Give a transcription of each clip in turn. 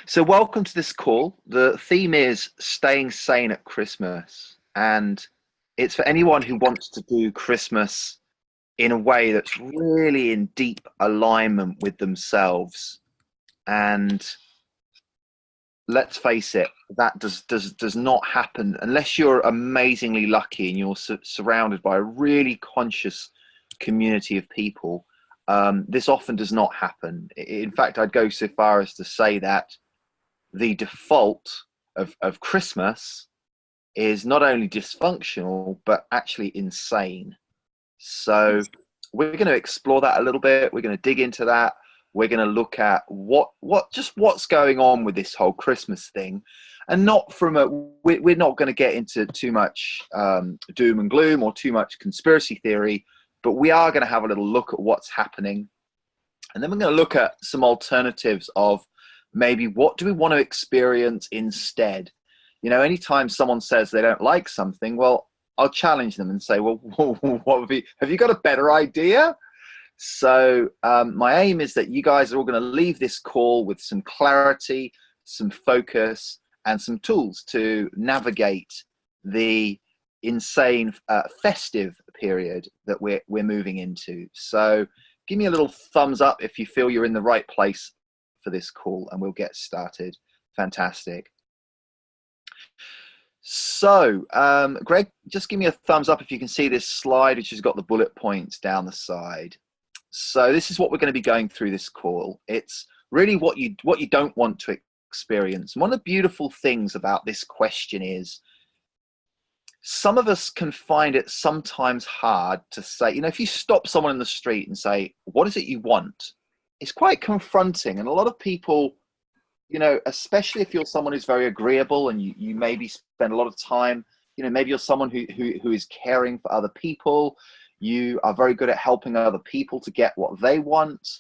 So, welcome to this call. The theme is staying sane at Christmas, and it's for anyone who wants to do Christmas in a way that's really in deep alignment with themselves. And let's face it, that does not happen unless you're amazingly lucky and you're surrounded by a really conscious community of people. This often does not happen. In fact, I'd go so far as to say that the default of Christmas is not only dysfunctional, but actually insane. So we're going to explore that a little bit. We're going to dig into that. We're going to look at what's going on with this whole Christmas thing, and not from a. We're not going to get into too much doom and gloom or too much conspiracy theory, but we are going to have a little look at what's happening, and then we're going to look at some alternatives of maybe what do we want to experience instead. You know, anytime someone says they don't like something, well, I'll challenge them and say, well, have you got a better idea? So my aim is that you guys are all going to leave this call with some clarity, some focus, and some tools to navigate the insane festive period that we're moving into. So give me a little thumbs up if you feel you're in the right place for this call, and we'll get started. Fantastic. So, Greg, just give me a thumbs up if you can see this slide, which has got the bullet points down the side. So this is what we're going to be going through this call. It's really what you don't want to experience. And one of the beautiful things about this question is some of us can find it sometimes hard to say, you know, if you stop someone in the street and say, what is it you want? It's quite confronting. And a lot of people, you know, especially if you're someone who's very agreeable and you maybe spend a lot of time, you know, maybe you're someone who is caring for other people. You are very good at helping other people to get what they want.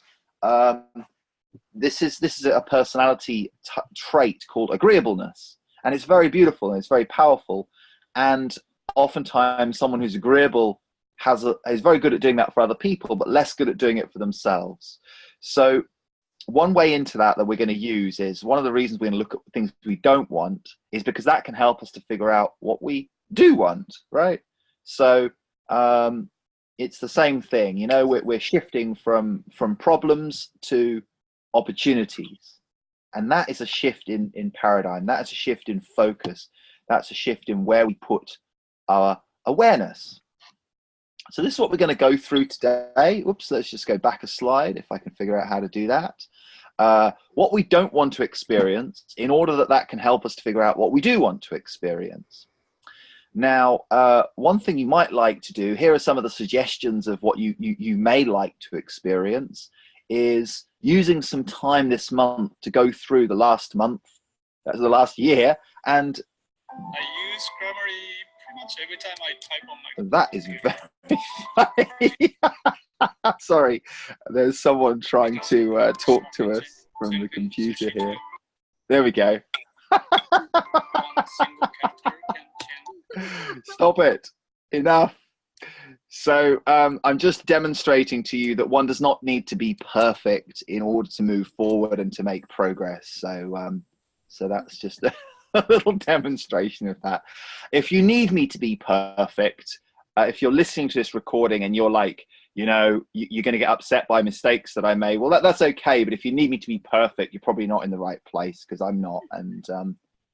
This is a personality trait called agreeableness, and it's very beautiful and it's very powerful. And oftentimes, someone who's agreeable is very good at doing that for other people, but less good at doing it for themselves. So, one way into that we're going to use is one of the reasons we're going to look at things we don't want is because that can help us to figure out what we do want, right? So. It's the same thing, you know, we're shifting from problems to opportunities. And that is a shift in paradigm. That is a shift in focus. That's a shift in where we put our awareness. So this is what we're going to go through today. Oops, let's just go back a slide if I can figure out how to do that. What we don't want to experience in order that can help us to figure out what we do want to experience. Now, one thing you might like to do, here are some of the suggestions of what you may like to experience, is using some time this month to go through the last month, that's the last year, and I use Grammarly pretty much every time I type on my that is very funny. Sorry, there's someone trying to talk to us from the computer here. There we go. Stop it. Enough. So I'm just demonstrating to you that one does not need to be perfect in order to move forward and to make progress. So so that's just a little demonstration of that. If you need me to be perfect, if you're listening to this recording and you're like, you know, you're going to get upset by mistakes that I made, well, that's okay. But if you need me to be perfect, you're probably not in the right place, because I'm not. And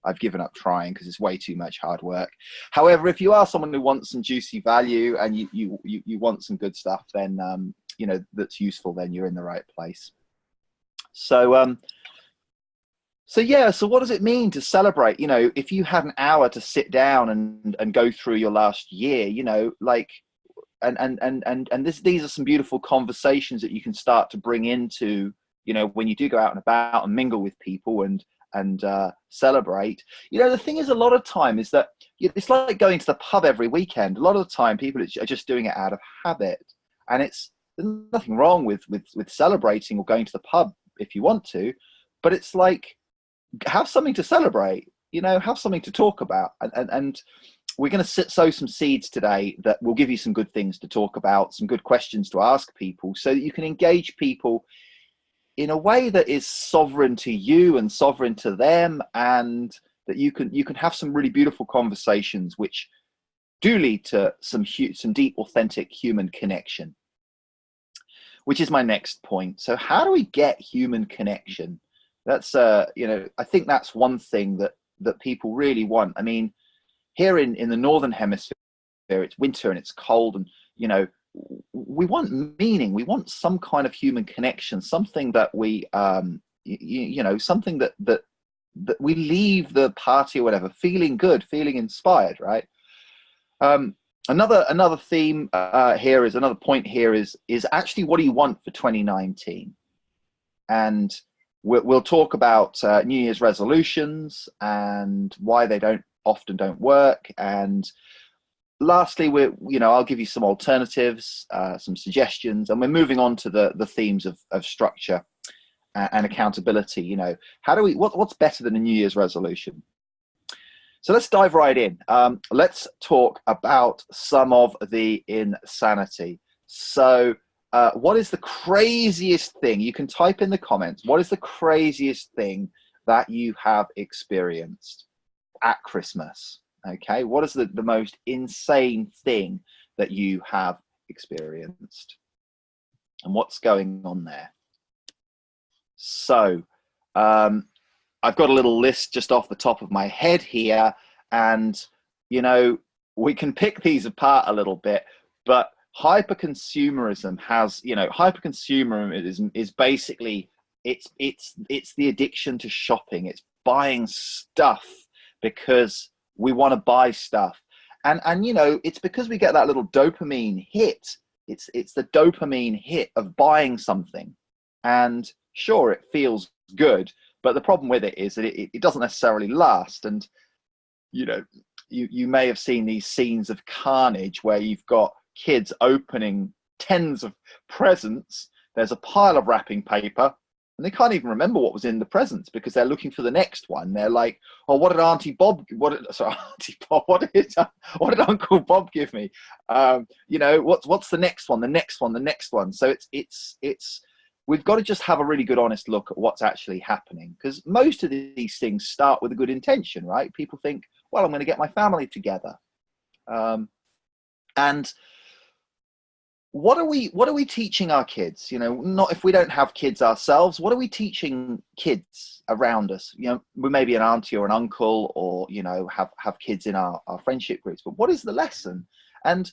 I've given up trying because it's way too much hard work. However, if you are someone who wants some juicy value and you want some good stuff, then you know, that's useful, then you're in the right place. So so yeah, so what does it mean to celebrate? You know, if you had an hour to sit down and go through your last year, you know, like and these are some beautiful conversations that you can start to bring into, you know, when you do go out and about and mingle with people and celebrate. You know, the thing is, a lot of time is that it's like going to the pub every weekend. A lot of the time people are just doing it out of habit, and there's nothing wrong with celebrating or going to the pub if you want to, but it's like, have something to celebrate, you know, have something to talk about. And we're going to sow some seeds today that will give you some good things to talk about, some good questions to ask people, so that you can engage people in a way that is sovereign to you and sovereign to them, and that you can have some really beautiful conversations which do lead to some deep, authentic human connection, which is my next point. So how do we get human connection? That's you know, I think that's one thing that people really want. I mean, here in the northern hemisphere, it's winter and it's cold, and you know, we want meaning. We want some kind of human connection, something that we you know, something that we leave the party or whatever feeling good, feeling inspired, right? Another theme here is another point here is actually, what do you want for 2019? And we'll talk about New Year's resolutions and why they often don't work. And lastly, I'll give you some alternatives, some suggestions, and we're moving on to the themes of structure and accountability. You know, what's better than a New Year's resolution? So let's dive right in. Let's talk about some of the insanity. So what is the craziest thing? You can type in the comments. What is the craziest thing that you have experienced at Christmas? Okay, what is the most insane thing that you have experienced? And what's going on there? So I've got a little list just off the top of my head here, and you know, we can pick these apart a little bit, but hyperconsumerism is basically it's the addiction to shopping. It's buying stuff because we want to buy stuff, and you know, it's because we get that little dopamine hit. It's the dopamine hit of buying something, and sure, it feels good. But the problem with it is that it doesn't necessarily last. And, you know, you may have seen these scenes of carnage where you've got kids opening tens of presents. There's a pile of wrapping paper, and they can't even remember what was in the presents because they're looking for the next one. They're like, oh, what did Auntie Bob, what did Uncle Bob give me? You know, what's the next one? The next one, the next one. So it's we've got to just have a really good, honest look at what's actually happening, because most of these things start with a good intention, right? People think, well, I'm going to get my family together. And what are we teaching our kids? You know, not if we don't have kids ourselves, what are we teaching kids around us? You know, we may be an auntie or an uncle, or, you know, have kids in our friendship groups, but what is the lesson? And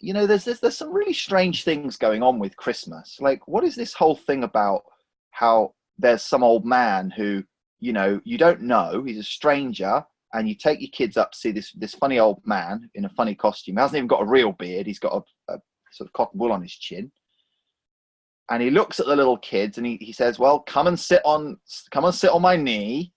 you know, there's some really strange things going on with Christmas. Like, what is this whole thing about how there's some old man who, you know, you don't know, he's a stranger, and you take your kids up to see this funny old man in a funny costume. He hasn't even got a real beard. He's got a sort of cotton wool on his chin. And he looks at the little kids and he says, well, come and sit on my knee.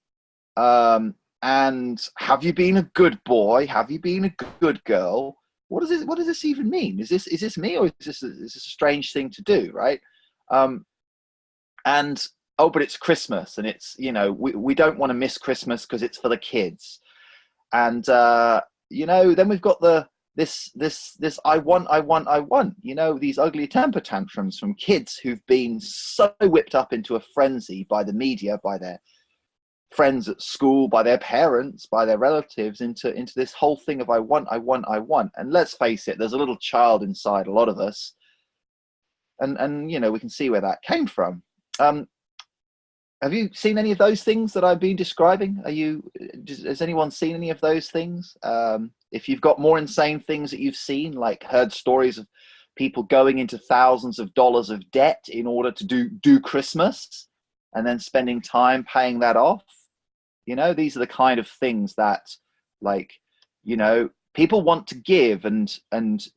And have you been a good boy? Have you been a good girl? What does this even mean? Is this me, or is this a strange thing to do, right? And oh, but it's Christmas, and it's, you know, we don't want to miss Christmas because it's for the kids. And you know, then we've got this I want, you know, these ugly temper tantrums from kids who've been so whipped up into a frenzy by the media, by their friends at school, by their parents, by their relatives, into this whole thing of I want. And let's face it, there's a little child inside a lot of us, and you know, we can see where that came from. Have you seen any of those things that I've been describing? Has anyone seen any of those things? If you've got more insane things that you've seen, like heard stories of people going into thousands of dollars of debt in order to do Christmas, and then spending time paying that off. You know, these are the kind of things that, like, you know, people want to give, and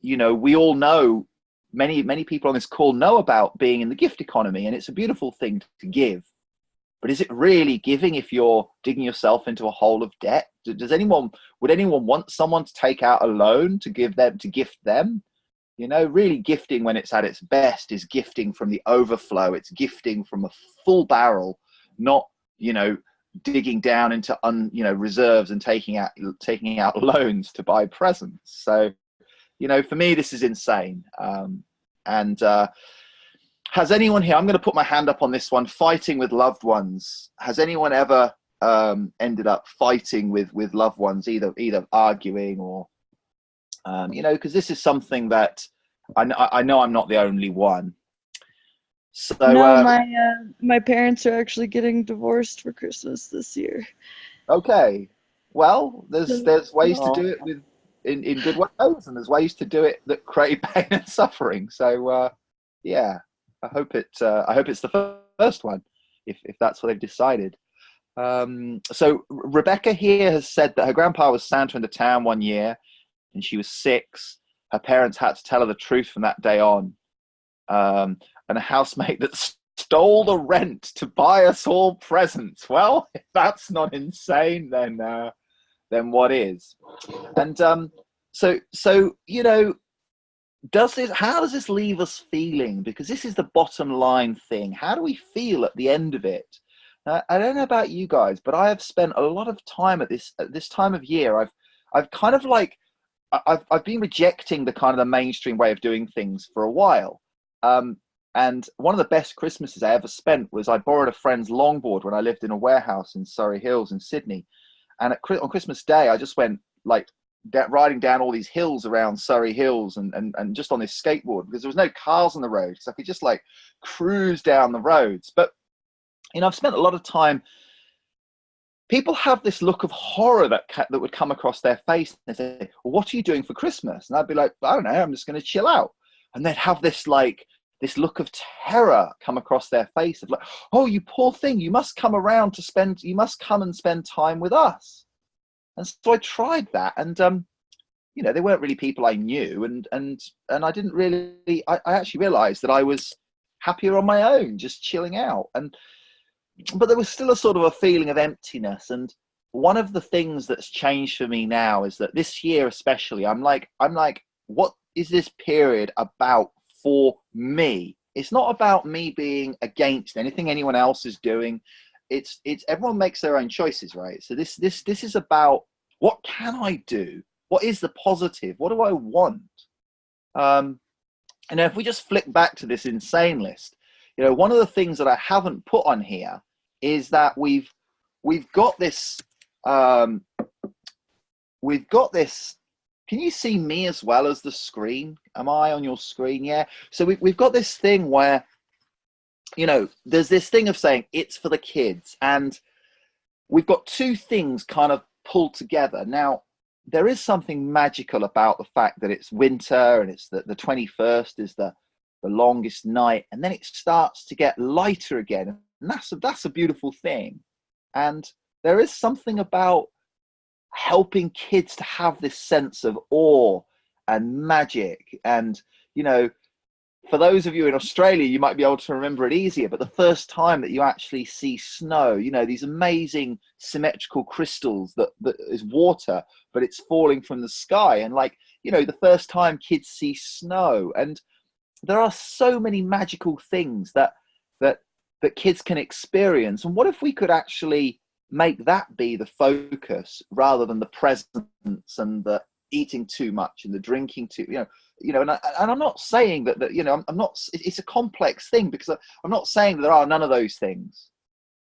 you know, we all know, many people on this call know about being in the gift economy, and it's a beautiful thing to give. But is it really giving if you're digging yourself into a hole of debt? Would anyone want someone to take out a loan to gift them? You know, really gifting when it's at its best is gifting from the overflow. It's gifting from a full barrel, not, you know, digging down into reserves and taking out loans to buy presents. So, you know, for me, this is insane. And Has anyone here, I'm going to put my hand up on this one, fighting with loved ones. Has anyone ever ended up fighting with loved ones, either arguing or, you know, because this is something that I know I'm not the only one. So No, my parents are actually getting divorced for Christmas this year. okay, well, there's ways to No. do it in good ways, and there's ways to do it that create pain and suffering. So yeah, I hope it's the first one, if that's what they've decided. So Rebecca here has said that her grandpa was Santa in the town one year, and she was 6. Her parents had to tell her the truth from that day on. And a housemate that stole the rent to buy us all presents. Well, if that's not insane, then what is? And so you know, how does this leave us feeling? Because this is the bottom line thing. How do we feel at the end of it? I don't know about you guys, but I have spent a lot of time at this time of year. I've kind of like I've been rejecting the kind of the mainstream way of doing things for a while. And one of the best Christmases I ever spent was I borrowed a friend's longboard when I lived in a warehouse in Surrey Hills in Sydney. And on Christmas Day, I just went like riding down all these hills around Surrey Hills and just on this skateboard, because there was no cars on the road. So I could just like cruise down the roads. But, you know, I've spent a lot of time. People have this look of horror that would come across their face. And they say, well, what are you doing for Christmas? And I'd be like, I don't know, I'm just going to chill out. And they'd have this look of terror come across their face of like, oh, you poor thing, you must come and spend time with us. And so I tried that, and you know, they weren't really people I knew, and I didn't really, I actually realized that I was happier on my own, just chilling out. But there was still a sort of a feeling of emptiness. And one of the things that's changed for me now is that this year especially, I'm like, what is this period about for me? It's not about me being against anything anyone else is doing. It's everyone makes their own choices, right? So this is about, what can I do? What is the positive? What do I want? And if we just flick back to this insane list, you know, one of the things that I haven't put on here is that we've got this. We've got this. Can you see me as well as the screen? Am I on your screen? Yeah. So we've got this thing where, you know, there's this thing of saying it's for the kids, and we've got two things kind of pulled together. Now, there is something magical about the fact that it's winter and it's the 21st is the longest night, and then it starts to get lighter again. And that's a beautiful thing. And there is something about helping kids to have this sense of awe and magic. And, you know, for those of you in Australia, you might be able to remember it easier, but the first time that you actually see snow, you know, these amazing symmetrical crystals that is water, but it's falling from the sky. And like, you know, the first time kids see snow, and there are so many magical things that kids can experience. And what if we could actually make that be the focus rather than the presents and the eating too much and the drinking too, and I'm not saying that you know, I'm not, it's a complex thing, because I'm not saying that there are none of those things.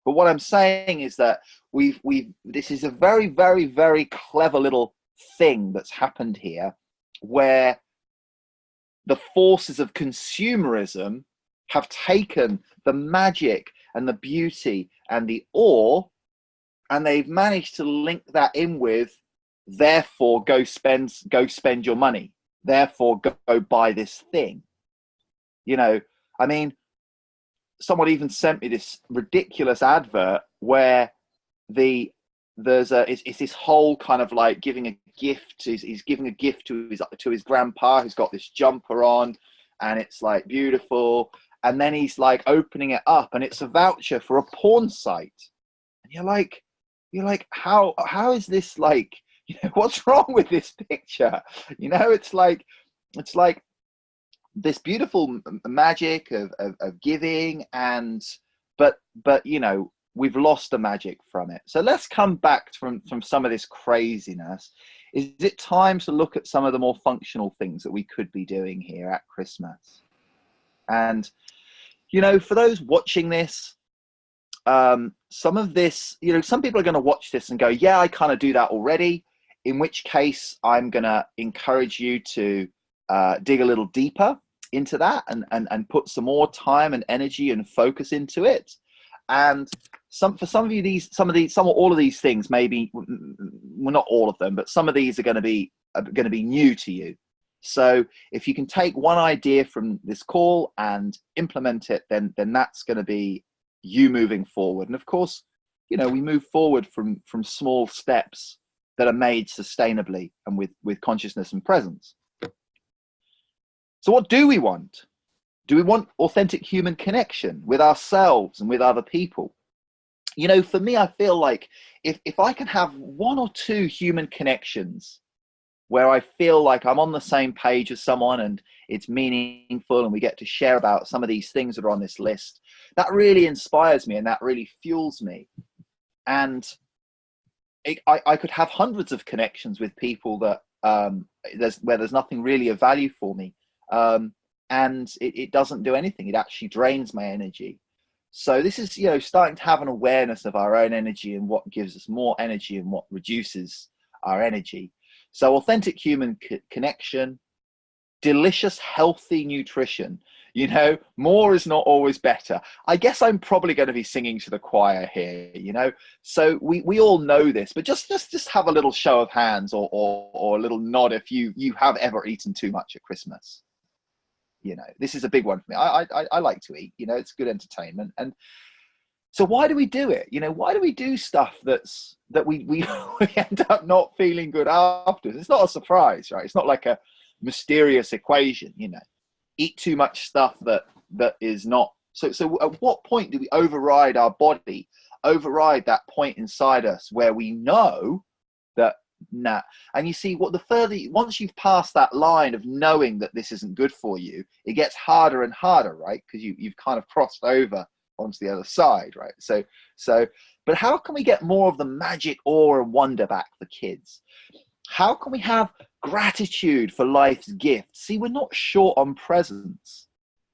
But what I'm saying is that this is a very, very, very clever little thing that's happened here, where the forces of consumerism have taken the magic and the beauty and the awe, and they've managed to link that in with, therefore go spend your money, therefore go buy this thing. You know, I mean, someone even sent me this ridiculous advert where it's this whole kind of like giving a gift. He's giving a gift to his grandpa, who's got this jumper on, and it's like beautiful. And then he's like opening it up, and it's a voucher for a porn site. And you're like, how is this, like, you know, what's wrong with this picture? You know, it's like this beautiful magic of giving, but you know, we've lost the magic from it. So let's come back from some of this craziness. Is it time to look at some of the more functional things that we could be doing here at Christmas? And, You know, for those watching this, some of this, you know, some people are going to watch this and go, yeah, I kind of do that already. In which case, I'm going to encourage you to dig a little deeper into that and put some more time and energy and focus into it. And for some of you, all of these things, maybe, well, not all of them, but some of these are going to be new to you. So if you can take one idea from this call and implement it, then that's going to be you moving forward. And of course, you know, we move forward from small steps that are made sustainably and with consciousness and presence. So what do we want? Do we want authentic human connection with ourselves and with other people? You know, for me, I feel like if I can have one or two human connections where I feel like I'm on the same page as someone and it's meaningful and we get to share about some of these things that are on this list, that really inspires me and that really fuels me. And I could have hundreds of connections with people that there's nothing really of value for me. And it doesn't do anything. It actually drains my energy. So this is, you know, starting to have an awareness of our own energy and what gives us more energy and what reduces our energy. So authentic human connection, delicious, healthy nutrition. You know, more is not always better. I guess I'm probably going to be singing to the choir here, you know. So we all know this, but just have a little show of hands or a little nod if you have ever eaten too much at Christmas. You know, this is a big one for me. I like to eat, you know, it's good entertainment. And so why do we do it? You know, why do we do stuff that we end up not feeling good after? It's not a surprise, right? It's not like a mysterious equation, you know. Eat too much stuff that is not. So at what point do we override our body, override that point inside us where we know that, nah. And you see, once you've passed that line of knowing that this isn't good for you, it gets harder and harder, right? Because you've kind of crossed over onto the other side, right? So but how can we get more of the magic, awe and wonder back for kids? How can we have gratitude for life's gifts? See, we're not short on presents,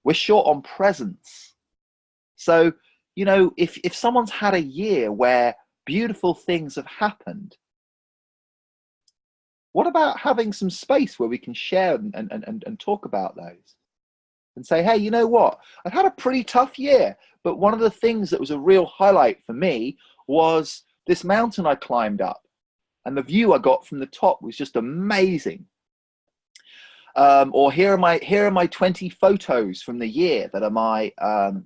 we're short on presence. So, you know, if someone's had a year where beautiful things have happened, what about having some space where we can share and talk about those and say, hey, you know what? I've had a pretty tough year, but one of the things that was a real highlight for me was this mountain I climbed up, and the view I got from the top was just amazing. Or here are my 20 photos from the year that are my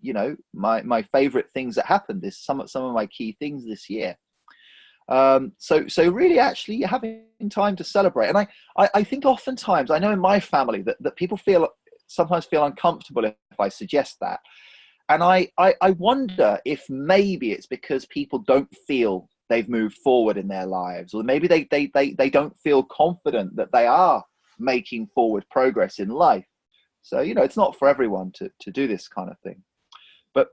you know, my favorite things that happened. This some of my key things this year. So really actually having time to celebrate. And I think oftentimes, I know in my family that people sometimes feel uncomfortable if I suggest that. And I wonder if maybe it's because people don't feel they've moved forward in their lives, or maybe they don't feel confident that they are making forward progress in life. So, you know, it's not for everyone to do this kind of thing. But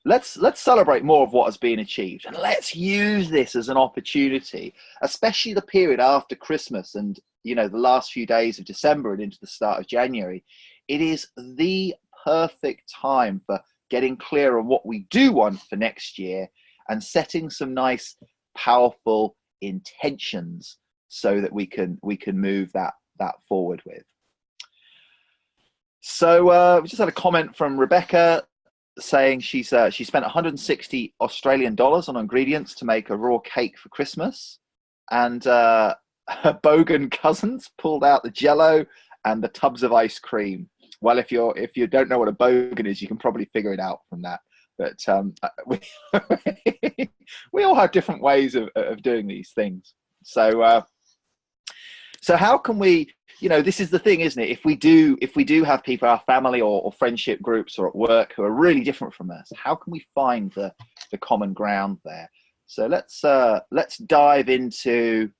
let's celebrate more of what has been achieved, and let's use this as an opportunity, especially the period after Christmas and, you know, the last few days of December and into the start of January. It is the perfect time for getting clear on what we do want for next year and setting some nice, powerful intentions so that we can move that forward with. So we just had a comment from Rebecca saying she spent 160 Australian dollars on ingredients to make a raw cake for Christmas, and her bogan cousins pulled out the Jello and the tubs of ice cream. Well, if you don't know what a bogan is, you can probably figure it out from that. But we all have different ways of doing these things. So how can we, you know, this is the thing, isn't it? If we do have people, our family or friendship groups or at work, who are really different from us, how can we find the common ground there? So let's dive into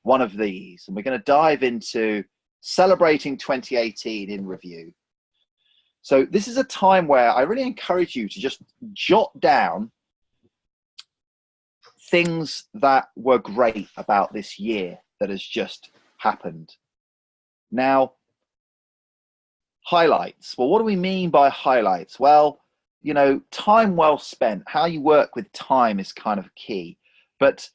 one of these, and we're going to dive into celebrating 2018 in review. So this is a time where I really encourage you to just jot down things that were great about this year that has just happened. Now, highlights. Well, what do we mean by highlights? Well, you know, time well spent, how you work with time is kind of key. But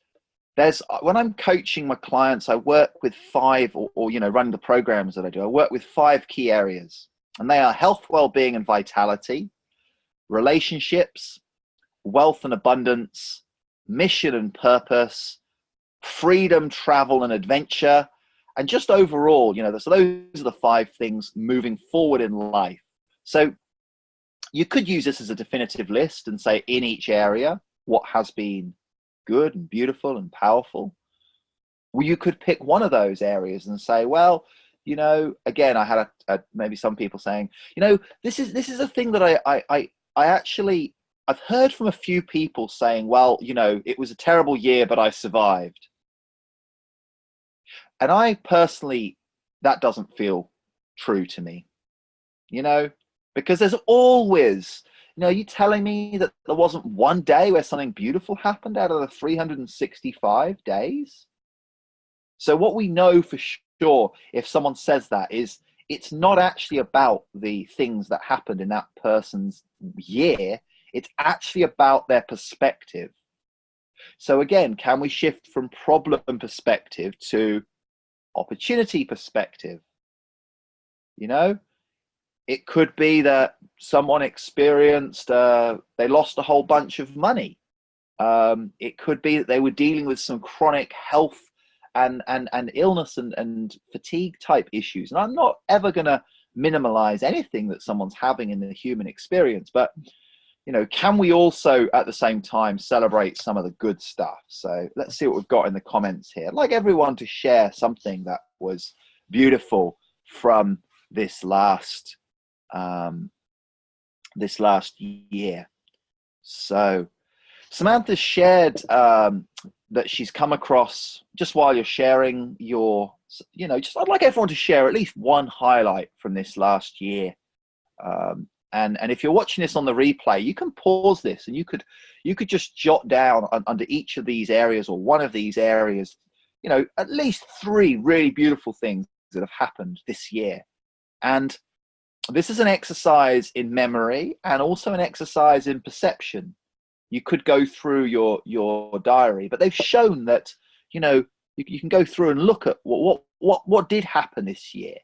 when I'm coaching my clients, I work with five, or you know, running the programs that I do, I work with five key areas, and they are health, well-being and vitality, relationships, wealth and abundance, mission and purpose, freedom, travel and adventure, and just overall, you know, so those are the five things moving forward in life. So you could use this as a definitive list and say, in each area, what has been good and beautiful and powerful. Well, you could pick one of those areas and say, well, you know, again, I had maybe some people saying, you know, this is a thing that I actually, I've heard from a few people saying, well, you know, it was a terrible year, but I survived. And I personally, that doesn't feel true to me, you know, because there's always, you know, you telling me that there wasn't one day where something beautiful happened out of the 365 days? So what we know for sure, if someone says that, is it's not actually about the things that happened in that person's year. It's actually about their perspective. So again, can we shift from problem perspective to opportunity perspective? You know, it could be that someone experienced, they lost a whole bunch of money. It could be that they were dealing with some chronic health and illness and fatigue type issues. And I'm not ever going to minimize anything that someone's having in the human experience, but you know, can we also at the same time celebrate some of the good stuff? So let's see what we've got in the comments here. I'd like everyone to share something that was beautiful from this last year. So Samantha shared that she's come across, just while you're sharing your, you know, just I'd like everyone to share at least one highlight from this last year. And if you're watching this on the replay, you can pause this and you could just jot down under each of these areas or one of these areas, you know, at least 3 really beautiful things that have happened this year. And this is an exercise in memory and also an exercise in perception. You could go through your diary, but they've shown that, you know, you can go through and look at what did happen this year.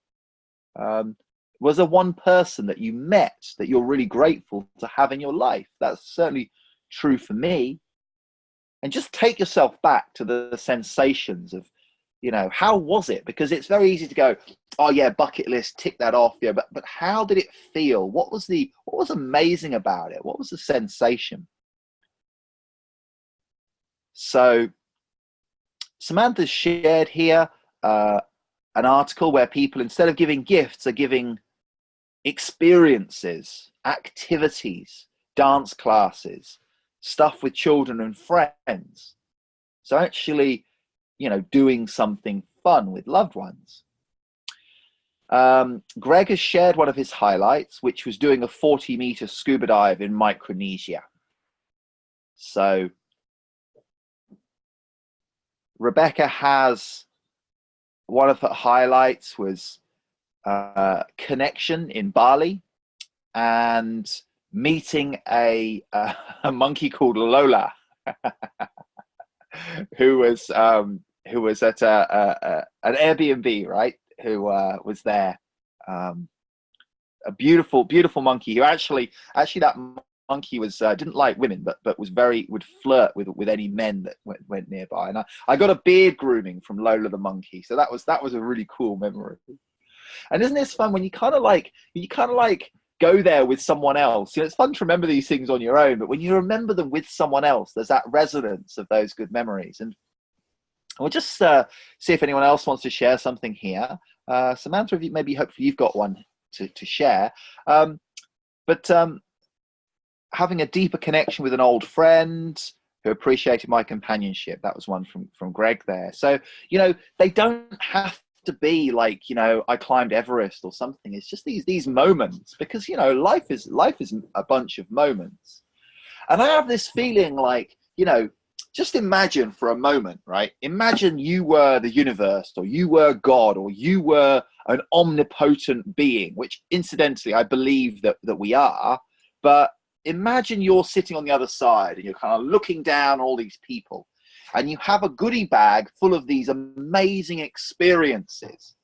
Was there one person that you met that you're really grateful to have in your life? That's certainly true for me. And just take yourself back to the sensations of, you know, how was it? Because it's very easy to go, oh yeah, bucket list, tick that off. Yeah, but how did it feel? What was amazing about it? What was the sensation? So Samantha's shared here an article where people, instead of giving gifts, are giving experiences, activities, dance classes, stuff with children and friends. So actually, you know, doing something fun with loved ones. Greg has shared one of his highlights, which was doing a 40-meter scuba dive in Micronesia. So Rebecca has, one of her highlights was connection in Bali and meeting a monkey called Lola, who was at an Airbnb, right? Who was there, a beautiful monkey who actually that monkey was didn't like women, but was would flirt with any men that went nearby. And I got a beard grooming from Lola the monkey, so that was a really cool memory. And isn't this fun when you kind of like go there with someone else? You know, it's fun to remember these things on your own, but when you remember them with someone else, there's that resonance of those good memories. And we'll just see if anyone else wants to share something here. Samantha, hopefully you've got one to share. But having a deeper connection with an old friend who appreciated my companionship. That was one from Greg there. So, you know, they don't have to be like, you know, I climbed Everest or something. It's just these moments, because, you know, life is a bunch of moments. And I have this feeling like, you know, just imagine for a moment, right? Imagine you were the universe, or you were God, or you were an omnipotent being, which incidentally, I believe that we are. But imagine you're sitting on the other side and you're kind of looking down all these people, and you have a goodie bag full of these amazing experiences,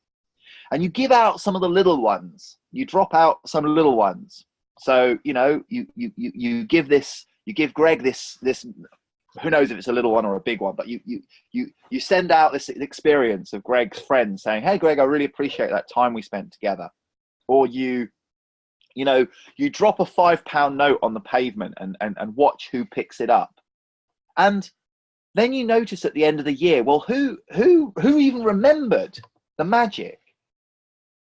and you give out some of the little ones. You drop out some little ones. So, you know, you give Greg this, who knows if it's a little one or a big one, but you send out this experience of Greg's friend saying, hey, Greg, I really appreciate that time we spent together. Or you drop a £5 note on the pavement and watch who picks it up. And then you notice at the end of the year, well, who even remembered the magic?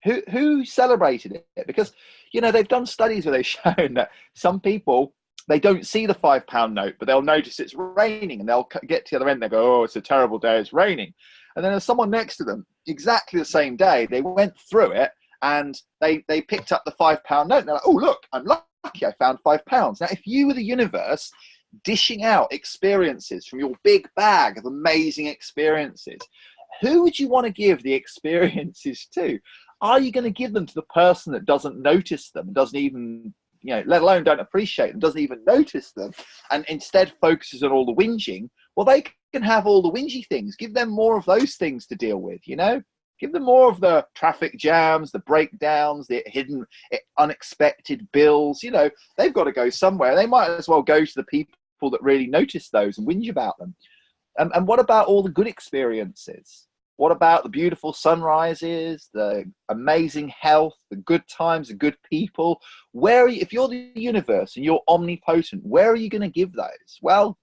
Who celebrated it? Because, you know, they've done studies where they've shown that some people, they don't see the £5 note, but they'll notice it's raining, and they'll get to the other end. They go, oh, it's a terrible day, it's raining. And then there's someone next to them, exactly the same day, they went through it and they picked up the £5 note. And they're like, oh, look, I'm lucky, I found £5. Now, if you were the universe dishing out experiences from your big bag of amazing experiences, who would you want to give the experiences to? Are you going to give them to the person that doesn't notice them, doesn't even, you know, let alone don't appreciate them, doesn't even notice them, and instead focuses on all the whinging? Well, they can have all the whingy things. Give them more of those things to deal with, you know? Give them more of the traffic jams, the breakdowns, the hidden, unexpected bills. You know, they've got to go somewhere. They might as well go to the people that really notice those and whinge about them. And what about all the good experiences? What about the beautiful sunrises, the amazing health, the good times, the good people? Where are you, if you're the universe and you're omnipotent, where are you going to give those? Well,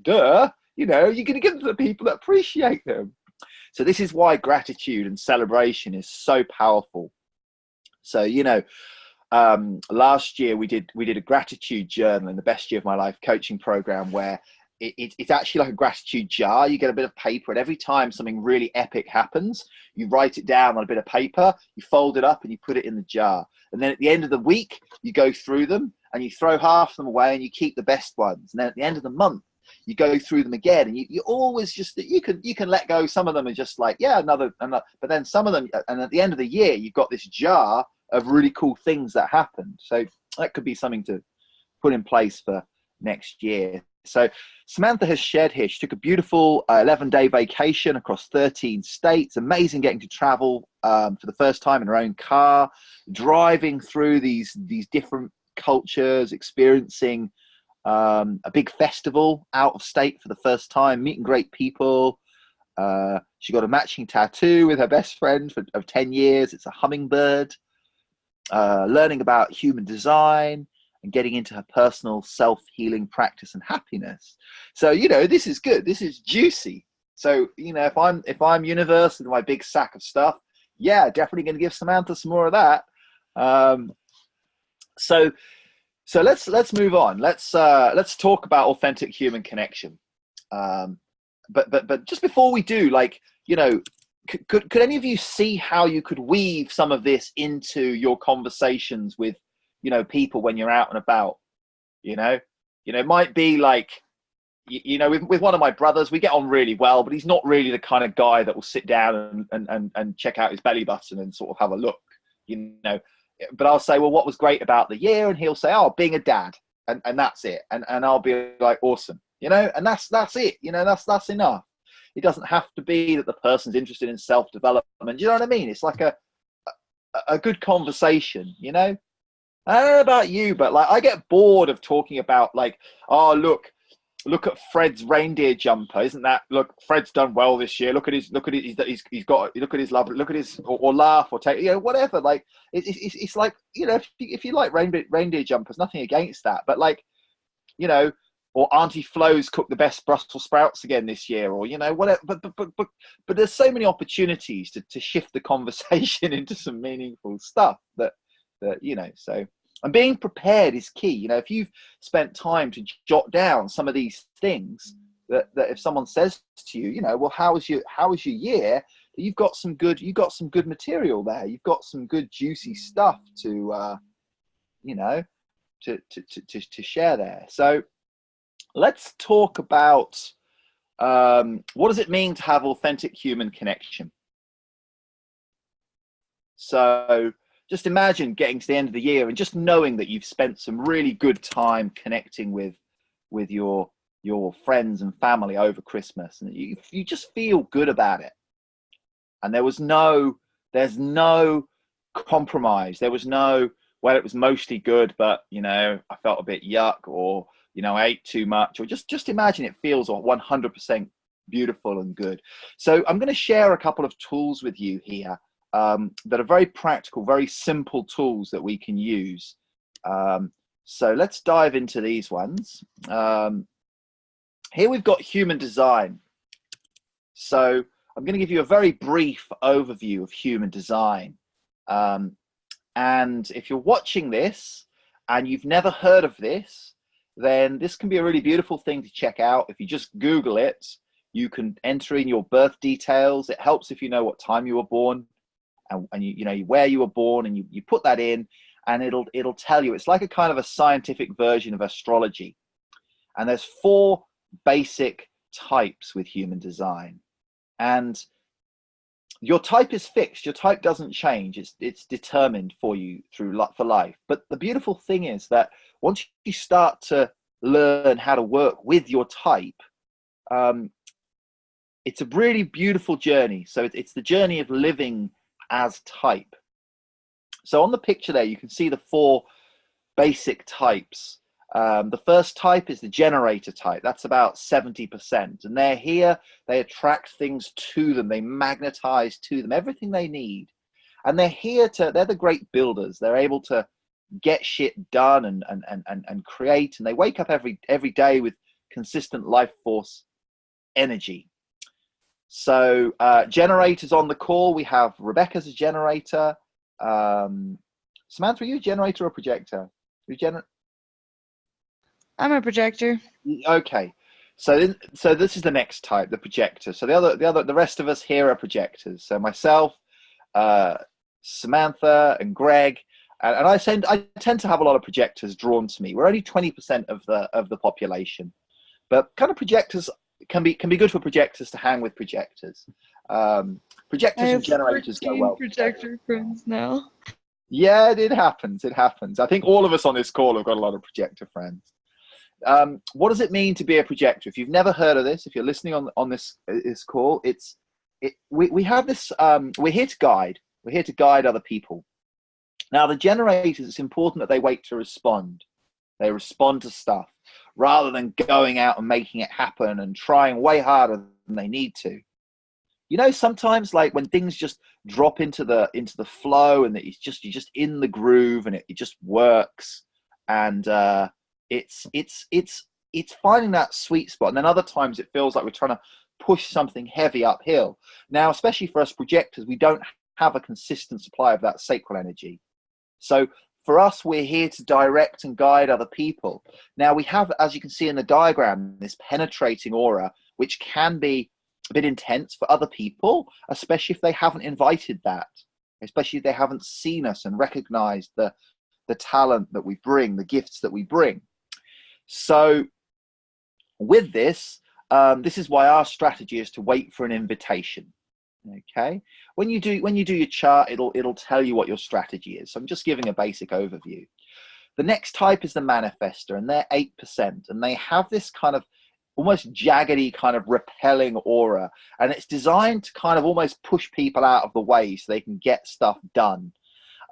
duh, you know, you're going to give them to the people that appreciate them. So this is why gratitude and celebration is so powerful. So, you know, last year we did a gratitude journal in the Best Year of My Life coaching program, where it's actually like a gratitude jar. You get a bit of paper, and every time something really epic happens, you write it down on a bit of paper, you fold it up and you put it in the jar. And then at the end of the week, you go through them and you throw half of them away and you keep the best ones. And then at the end of the month, you go through them again, and you always just, you can let go. Some of them are just like, yeah, another, but then some of them, and at the end of the year, you've got this jar of really cool things that happened. So that could be something to put in place for next year. So Samantha has shared here, she took a beautiful 11-day vacation across 13 states. Amazing getting to travel for the first time in her own car, driving through these different cultures, experiencing a big festival out of state for the first time, meeting great people. She got a matching tattoo with her best friend of 10 years. It's a hummingbird. Learning about human design and getting into her personal self-healing practice and happiness. So, you know, this is good. This is juicy. So, you know, if I'm universe with my big sack of stuff, yeah, definitely going to give Samantha some more of that. So let's move on. Let's talk about authentic human connection. But just before we do, like, you know, could any of you see how you could weave some of this into your conversations with, you know, people when you're out and about? You know, it might be like, you know, with one of my brothers, we get on really well, but he's not really the kind of guy that will sit down and check out his belly button and sort of have a look, you know. But I'll say, well, what was great about the year? And he'll say, oh, being a dad. And that's it. And I'll be like, awesome, you know, and that's it. You know, that's enough. It doesn't have to be that the person's interested in self-development. You know what I mean? It's like a good conversation, you know. I don't know about you, but like, I get bored of talking about like, oh, look at Fred's reindeer jumper. Isn't that, look, Fred's done well this year. Look at his he's got, look at his love, look at his, or laugh or take, you know, whatever. Like it's like, you know, if you like reindeer jumpers, nothing against that, but like, you know, or Auntie Flo's cooked the best Brussels sprouts again this year, or, you know, whatever. But there's so many opportunities to shift the conversation into some meaningful stuff that, you know, so, and being prepared is key. You know, if you've spent time to jot down some of these things that if someone says to you, you know, well, how was your year? You've got some good material there. You've got some good juicy stuff to, you know, to share there. So let's talk about What does it mean to have authentic human connection? So just imagine getting to the end of the year and just knowing that you've spent some really good time connecting with your friends and family over Christmas, and you just feel good about it. And there's no compromise. There was no, well, it was mostly good, but I felt a bit yuck, or I ate too much, or just imagine it feels 100% beautiful and good. So I'm going to share a couple of tools with you here that are very practical, very simple tools that we can use. So let's dive into these ones. Here we've got human design. So I'm going to give you a very brief overview of human design. And if you're watching this and you've never heard of this, then this can be a really beautiful thing to check out. If you just Google it, you can enter in your birth details. It helps if you know what time you were born, and you know where you were born, and you put that in, and it'll tell you. It's like a kind of a scientific version of astrology. And there's 4 basic types with human design. And your type is fixed. Your type doesn't change. It's determined for you for life. But the beautiful thing is that once you start to learn how to work with your type, it's a really beautiful journey. So it's the journey of living as type. So on the picture there, you can see the 4 basic types. The first type is the generator type. That's about 70%. And they're here, they attract things to them, they magnetize to them everything they need. And they're the great builders. They're able to get shit done and create. And they wake up every day with consistent life force energy. So generators on the call, we have Rebecca's a generator. Samantha, are you a generator or projector? I'm a projector. Okay, so this is the next type, the projector. So the rest of us here are projectors. So myself, Samantha, and Greg, and I tend to have a lot of projectors drawn to me. We're only 20% of the population, but kind of projectors can be good for projectors to hang with projectors. Projectors and generators go well. Projector friends now. Yeah, it happens. It happens. I think all of us on this call have got a lot of projector friends. What does it mean to be a projector? If you've never heard of this, if you're listening on this call, we have this. We're here to guide. We're here to guide other people. Now, the generators, it's important that they wait to respond. They respond to stuff rather than going out and making it happen and trying way harder than they need to. Sometimes like when things just drop into the flow, and you're just in the groove, and it just works, and it's finding that sweet spot. And then other times it feels like we're trying to push something heavy uphill. Now, especially for us projectors, we don't have a consistent supply of that sacral energy. So for us, we're here to direct and guide other people. Now we have, as you can see in the diagram, this penetrating aura, which can be a bit intense for other people, especially if they haven't invited that, especially if they haven't seen us and recognized the talent that we bring, the gifts that we bring. So with this, this is why our strategy is to wait for an invitation. Okay, when you do your chart, it'll tell you what your strategy is. So I'm just giving a basic overview. The next type is the manifestor, and they're 8%, and they have this kind of almost jaggedy, kind of repelling aura, and it's designed to kind of almost push people out of the way so they can get stuff done.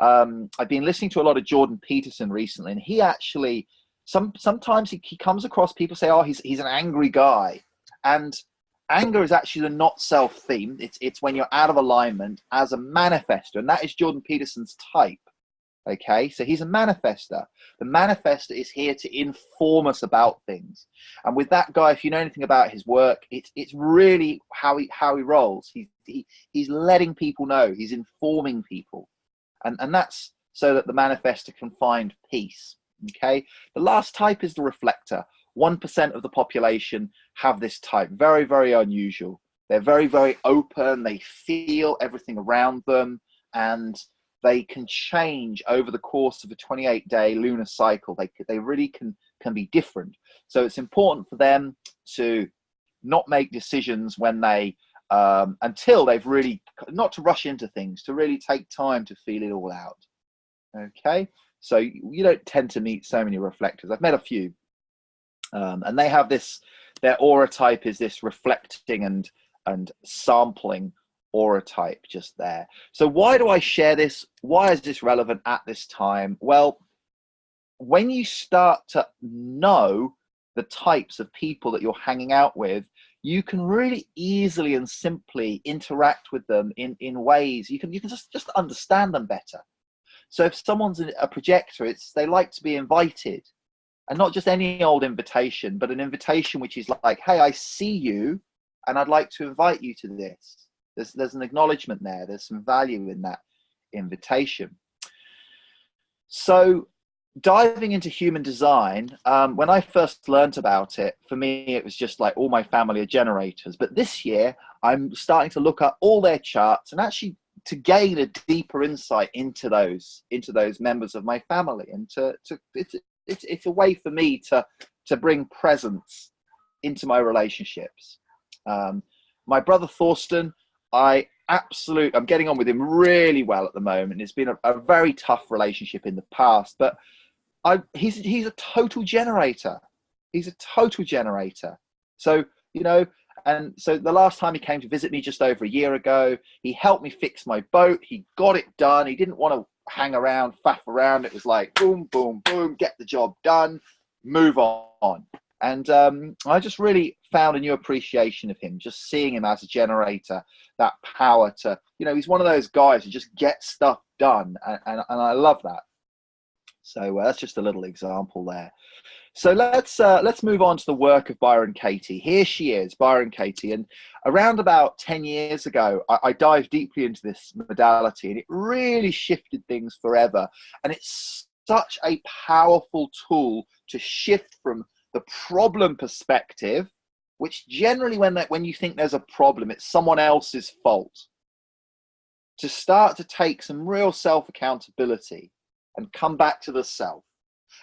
I've been listening to a lot of Jordan Peterson recently, and he actually sometimes he comes across, people say, oh, he's an angry guy, and anger is actually the not self theme. It's when you're out of alignment as a manifestor, and that is Jordan Peterson's type. Okay, so he's a manifester. The manifester is here to inform us about things. And with that guy, if you know anything about his work, it's really how he rolls. He's letting people know. He's informing people, and that's so that the manifester can find peace. Okay, the last type is the reflector. 1% of the population have this type. Very, very unusual. They're very, very open. They feel everything around them, and they can change over the course of a 28-day lunar cycle. They really can be different. So it's important for them to not make decisions when they until they've really, not to rush into things, to really take time to feel it all out. Okay, so you don't tend to meet so many reflectors. I've met a few, and they have this, their aura type is this reflecting and sampling aura type just there. So why do I share this? Why is this relevant at this time? Well, when you start to know the types of people that you're hanging out with, you can really easily and simply interact with them in ways you can just understand them better. So if someone's a projector, they like to be invited, and not just any old invitation, but an invitation which is like, hey, I see you and I'd like to invite you to this. There's an acknowledgement there. There's some value in that invitation. So diving into human design, when I first learned about it, for me, it was just like all my family are generators. But this year, I'm starting to look up all their charts and actually to gain a deeper insight into those members of my family. And it's a way for me to bring presence into my relationships. My brother Thorsten, I'm getting on with him really well at the moment. It's been a very tough relationship in the past, but he's a total generator. He's a total generator. So, and so the last time he came to visit me just over a year ago, he helped me fix my boat. He got it done. He didn't want to hang around, faff around. It was like, boom, boom, boom, get the job done, move on. And I just really found a new appreciation of him, just seeing him as a generator, that power to, he's one of those guys who just gets stuff done. And I love that. So that's just a little example there. So let's move on to the work of Byron Katie. Here she is, Byron Katie. And around about 10 years ago, I dived deeply into this modality, and it really shifted things forever. And it's such a powerful tool to shift from the problem perspective, which generally when you think there's a problem, it's someone else's fault, to start to take some real self-accountability and come back to the self,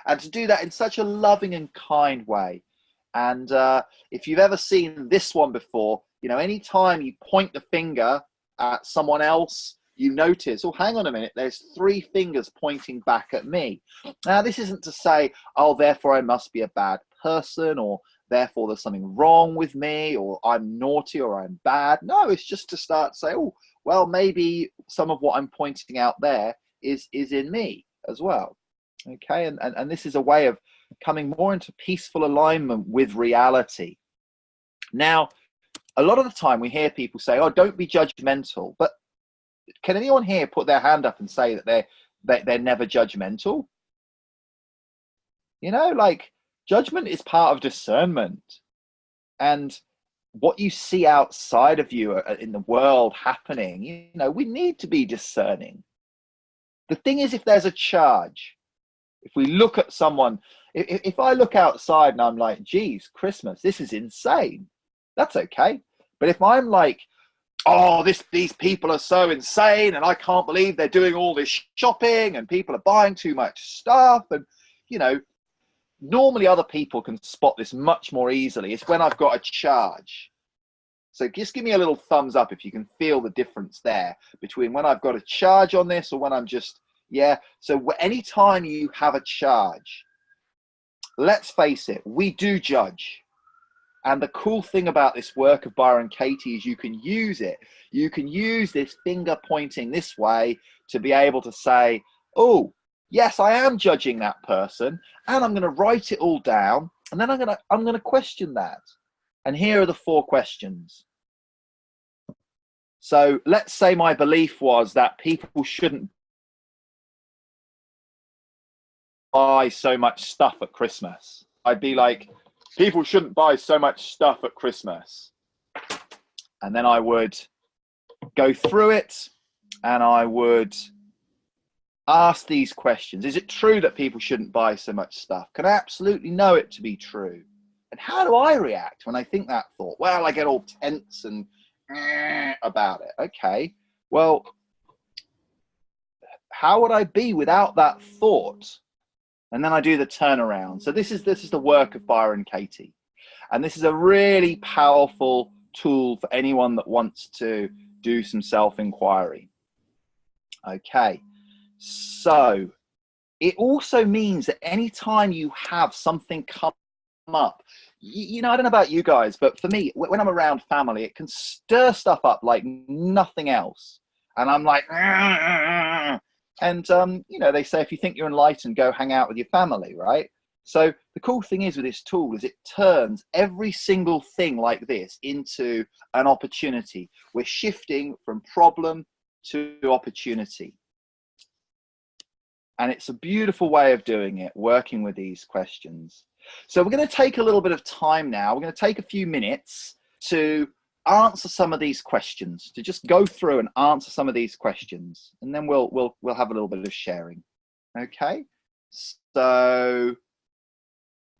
and to do that in such a loving and kind way. And if you've ever seen this one before, anytime you point the finger at someone else, you notice, oh, hang on a minute, there's 3 fingers pointing back at me. Now, this isn't to say, oh, therefore I must be a bad person, or therefore there's something wrong with me, or I'm naughty, or I'm bad. No, it's just to start to say, oh, well, maybe some of what I'm pointing out there is in me as well. Okay, and this is a way of coming more into peaceful alignment with reality. Now, a lot of the time we hear people say, oh, don't be judgmental. But can anyone here put their hand up and say that they're never judgmental? Like, judgment is part of discernment. And what you see outside of you in the world happening, we need to be discerning. The thing is, if there's a charge, if we look at someone, if I look outside and I'm like, geez, Christmas, this is insane, that's okay. But if I'm like, oh, these people are so insane, and I can't believe they're doing all this shopping, and people are buying too much stuff, and normally other people can spot this much more easily. It's when I've got a charge. So just give me a little thumbs up if you can feel the difference there between when I've got a charge on this or when I'm just, yeah. So anytime you have a charge, let's face it, we do judge. And the cool thing about this work of Byron Katie is you can use it. You can use this finger pointing this way to be able to say, oh, yes, I am judging that person, and I'm going to write it all down, and then I'm going to question that. And here are the 4 questions. So let's say my belief was that people shouldn't buy so much stuff at Christmas. I'd be like, people shouldn't buy so much stuff at Christmas. And then I would go through it, and I would ask these questions. Is it true that people shouldn't buy so much stuff? Can I absolutely know it to be true? And how do I react when I think that thought? Well, I get all tense and about it. Okay, well, how would I be without that thought? And then I do the turnaround. So this is the work of Byron Katie. And this is a really powerful tool for anyone that wants to do some self-inquiry. Okay, so it also means that anytime you have something come up, you know, I don't know about you guys, but for me, when I'm around family, it can stir stuff up like nothing else. And I'm like, and you know, they say if you think you're enlightened, go hang out with your family, right? So the cool thing is with this tool is it turns every single thing like this into an opportunity. We're shifting from problem to opportunity. And it's a beautiful way of doing it, working with these questions. So we're going to take a little bit of time now. We're going to take a few minutes to answer some of these questions, to just go through and answer some of these questions, and then we'll have a little bit of sharing. Okay, so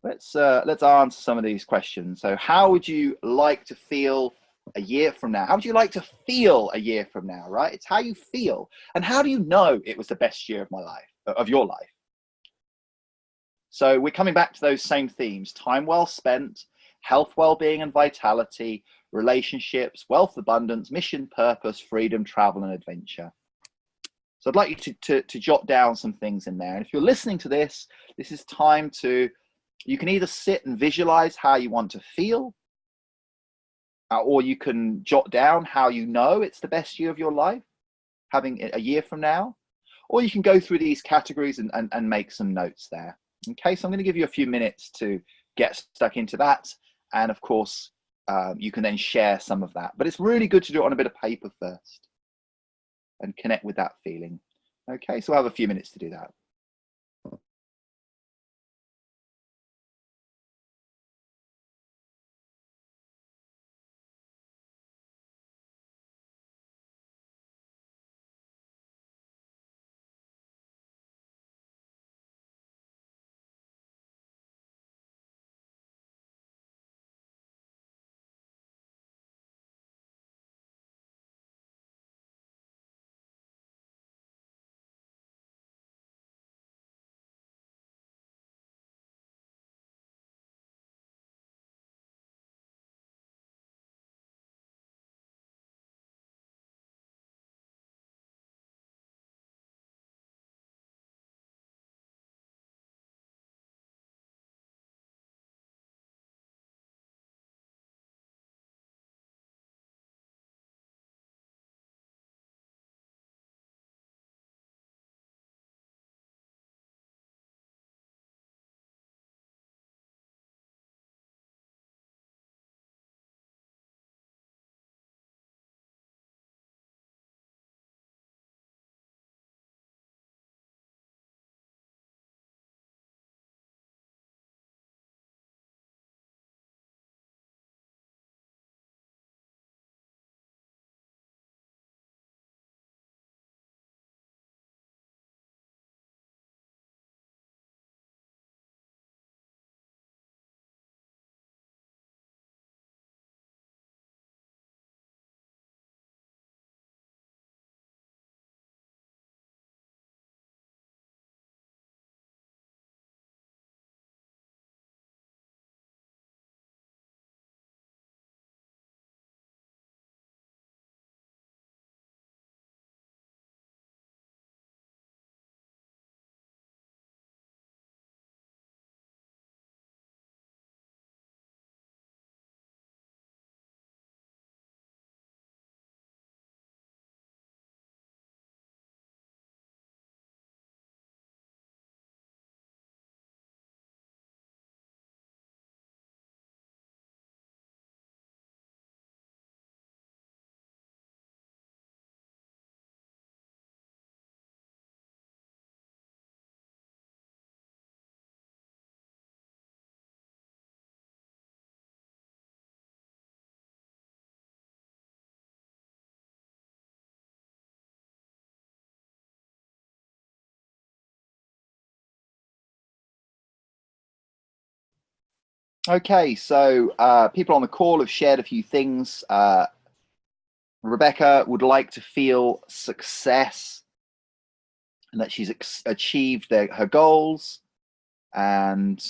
let's answer some of these questions. So how would you like to feel a year from now? How would you like to feel a year from now, right? It's how you feel. And how do you know it was the best year of my life, of your life? So we're coming back to those same themes: time well spent, health, well-being and vitality, relationships, wealth, abundance, mission, purpose, freedom, travel and adventure. So I'd like you to jot down some things in there. And if you're listening to this, this is time to, you can either sit and visualize how you want to feel, or you can jot down how you know it's the best year of your life, having a year from now, or you can go through these categories and make some notes there. Okay, so I'm going to give you a few minutes to get stuck into that. And of course, you can then share some of that. But it's really good to do it on a bit of paper first and connect with that feeling. Okay, so we'll have a few minutes to do that. Okay, so people on the call have shared a few things. Rebecca would like to feel success and that she's achieved her goals. And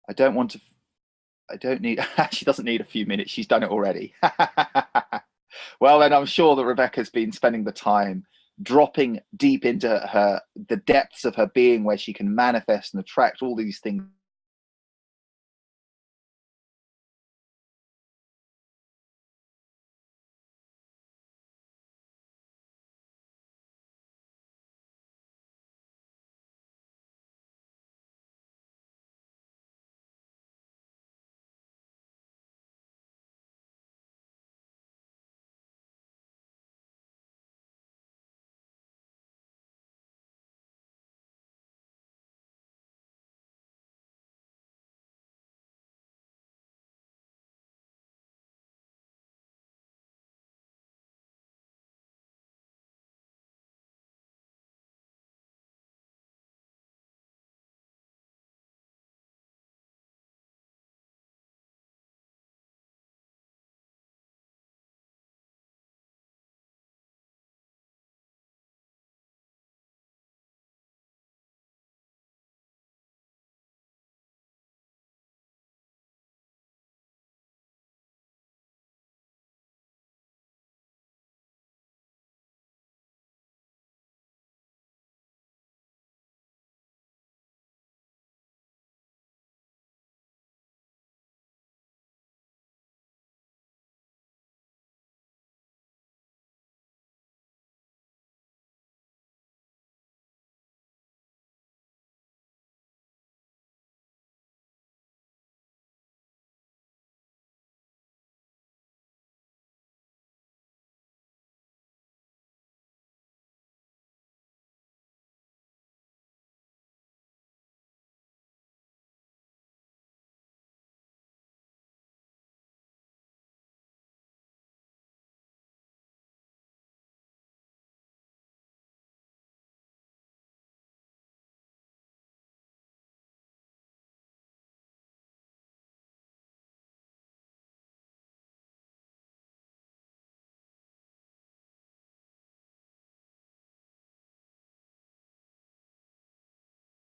I don't want to I don't need, she doesn't need a few minutes. She's done it already. Well, then I'm sure that Rebecca's been spending the time dropping deep into the depths of her being, where she can manifest and attract all these things.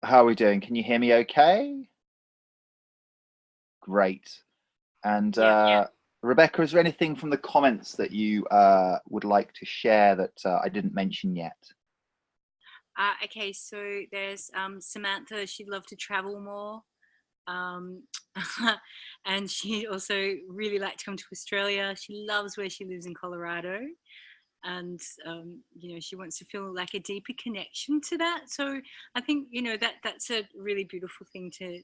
How are we doing? Can you hear me okay? Great. And Rebecca, is there anything from the comments that you would like to share that I didn't mention yet? Okay, so there's Samantha. She'd love to travel more. And she also really liked to come to Australia. She loves where she lives in Colorado. And you know, she wants to feel like a deeper connection to that. So I think, you know, that's a really beautiful thing to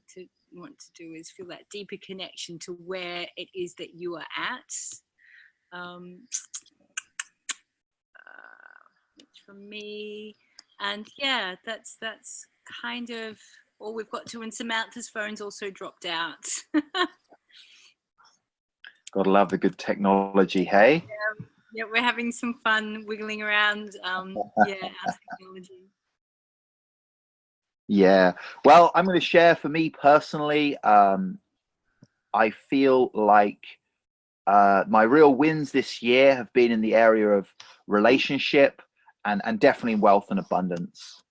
want to do, is feel that deeper connection to where it is that you are at. From me, and yeah, that's kind of all we've got to. And Samantha's phone's also dropped out. Gotta love the good technology, hey? Yeah, we're having some fun wiggling around. Our technology. Yeah. Well, I'm going to share, for me personally, I feel like my real wins this year have been in the area of relationship and definitely wealth and abundance.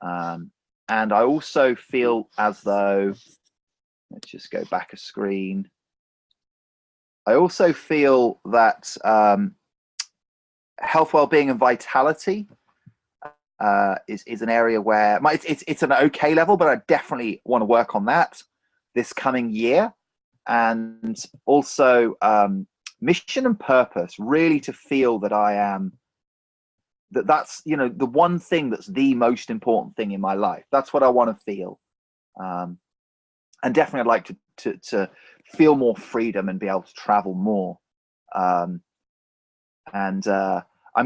And I also feel as though, let's just go back a screen. I also feel that health, well-being, and vitality is an area where it's an okay level, but I definitely want to work on that this coming year. And also mission and purpose, really to feel that I am, that's, you know, the one thing that's the most important thing in my life. That's what I want to feel. And definitely I'd like to feel more freedom and be able to travel more. I'm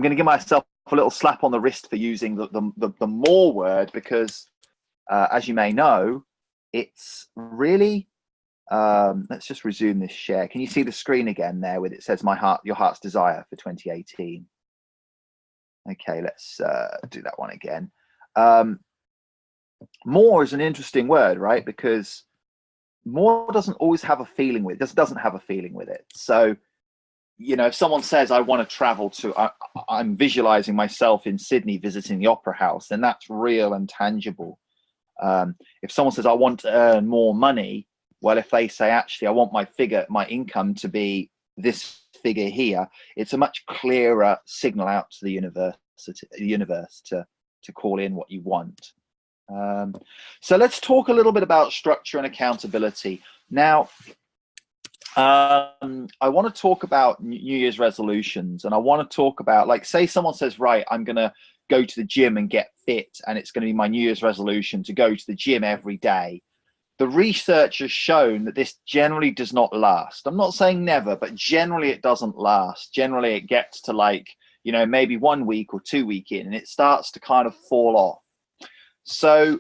going to give myself a little slap on the wrist for using the more word, because as you may know, it's really, let's just resume this share. Can you see the screen again there with it says your heart's desire for 2018? Okay, let's do that one again. More is an interesting word, right? Because more doesn't always have a feeling with it. Just doesn't have a feeling with it. So, you know, if someone says, I want to travel to, I'm visualizing myself in Sydney visiting the Opera House, then that's real and tangible. If someone says, I want to earn more money, Well, if they say, actually, I want my income to be this figure here, it's a much clearer signal out to the universe to call in what you want. So let's talk a little bit about structure and accountability. Now, I want to talk about New Year's resolutions, and I want to talk about, like, say someone says, right, I'm going to go to the gym and get fit, and it's going to be my New Year's resolution to go to the gym every day. The research has shown that this generally does not last. I'm not saying never, but generally it doesn't last. Generally it gets to, like, you know, maybe 1 week or 2 weeks in, and it starts to kind of fall off. So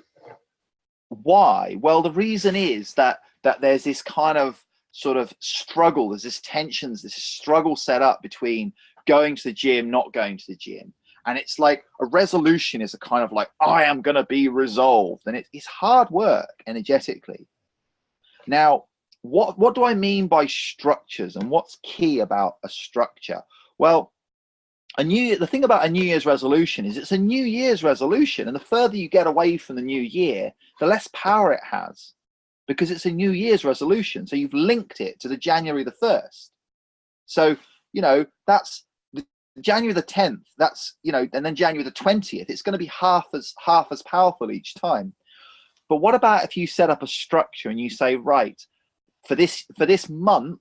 why? Well, the reason is that there's this kind of sort of struggle, there's this tensions, this struggle set up between going to the gym, not going to the gym. And it's like a resolution is a kind of like, I am going to be resolved. And it's hard work energetically. Now, what do I mean by structures, and what's key about a structure? Well, the thing about a New Year's resolution is it's a New Year's resolution. And the further you get away from the new year, the less power it has, because it's a New Year's resolution. So you've linked it to the January the 1st. So, you know, that's January the 10th, that's, you know, and then January the 20th, it's going to be half as powerful each time. But what about if you set up a structure and you say, right, for this month,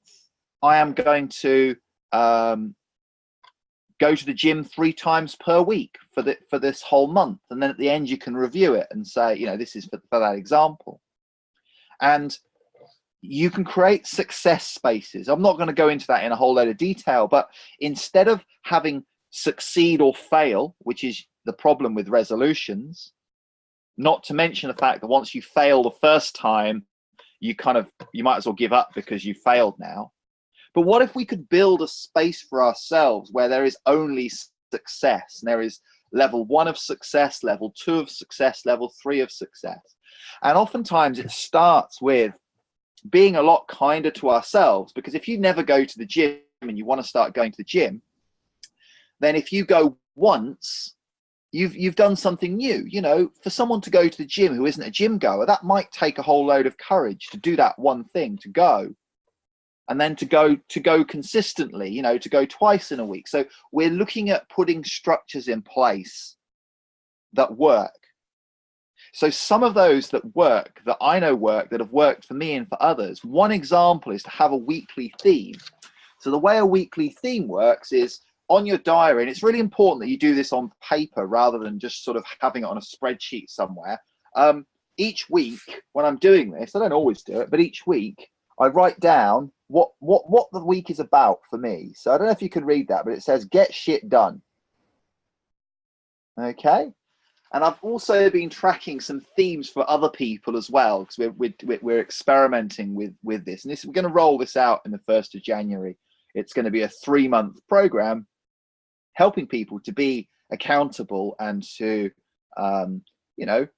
I am going to go to the gym 3 times per week for this whole month, and then at the end you can review it and say, you know, this is for that example. And you can create success spaces. I'm not going to go into that in a whole load of detail, but instead of having succeed or fail, which is the problem with resolutions, not to mention the fact that once you fail the first time, you might as well give up because you failed now. But what if we could build a space for ourselves where there is only success, and there is level 1 of success, level 2 of success, level 3 of success. And oftentimes it starts with being a lot kinder to ourselves, because if you never go to the gym and you want to start going to the gym, then if you go once, you've done something new. You know, for someone to go to the gym who isn't a gym goer, that might take a whole load of courage to do that one thing, to go, and then to go consistently, you know, to go twice in a week. So we're looking at putting structures in place that work. So some of those that work, that I know work, that have worked for me and for others, one example is to have a weekly theme. So the way a weekly theme works is on your diary, and it's really important that you do this on paper rather than just sort of having it on a spreadsheet somewhere. Each week when I'm doing this, I don't always do it, but each week I write down what the week is about for me. So I don't know if you can read that, but it says get shit done. Okay. And I've also been tracking some themes for other people as well, because we're experimenting with this. And we're going to roll this out in the 1st of January. It's going to be a 3-month program helping people to be accountable and to, you know,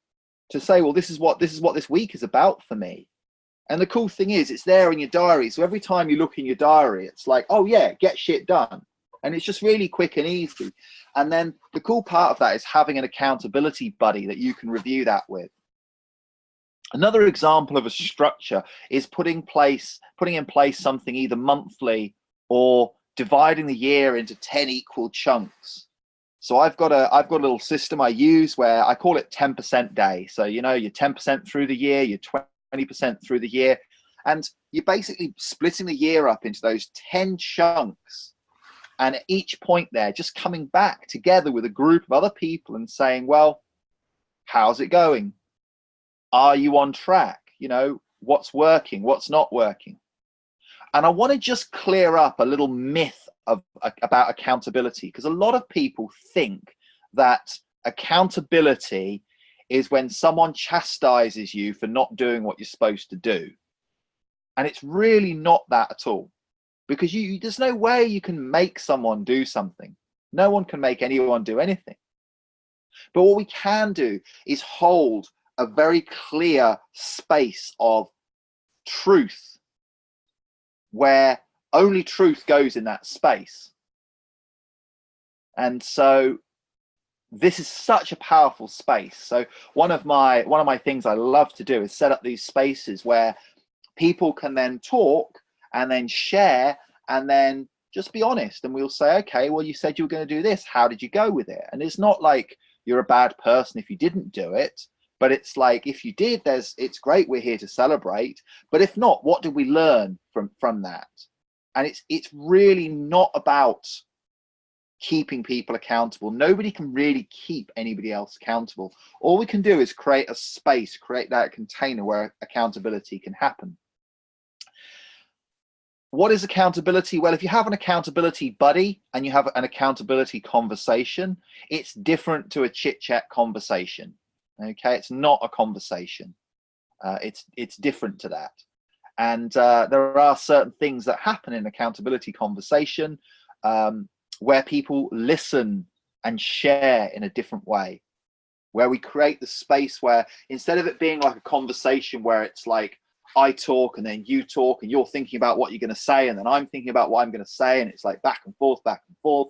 to say, well, this is what this week is about for me. And the cool thing is it's there in your diary. So every time you look in your diary, it's like, oh yeah, get shit done. And it's just really quick and easy. And then the cool part of that is having an accountability buddy that you can review that with. Another example of a structure is putting in place something either monthly or dividing the year into 10 equal chunks. So I've got a little system I use where I call it 10% day. So, you know, you're 10% through the year, you're 20% through the year, and you're basically splitting the year up into those 10 chunks. And at each point there, just coming back together with a group of other people and saying, well, how's it going? Are you on track? You know, what's working, what's not working? And I want to just clear up a little myth about accountability, because a lot of people think that accountability is when someone chastises you for not doing what you're supposed to do. And it's really not that at all. Because there's no way you can make someone do something. No one can make anyone do anything. But what we can do is hold a very clear space of truth, where only truth goes in that space. And so this is such a powerful space. So one of my things I love to do is set up these spaces where people can then talk and then share and then just be honest. And we'll say, okay, well, you said you were going to do this. How did you go with it? And it's not like you're a bad person if you didn't do it, but it's like, if you did, it's great. We're here to celebrate. But if not, what did we learn from that? And it's really not about keeping people accountable. Nobody can really keep anybody else accountable. All we can do is create a space, create that container where accountability can happen. What is accountability? Well, if you have an accountability buddy and you have an accountability conversation, it's different to a chit-chat conversation. Okay, it's not a conversation. It's different to that. And there are certain things that happen in accountability conversation where people listen and share in a different way, where we create the space where, instead of it being like a conversation where it's like I talk and then you talk and you're thinking about what you're going to say and then I'm thinking about what I'm going to say, and it's like back and forth, back and forth.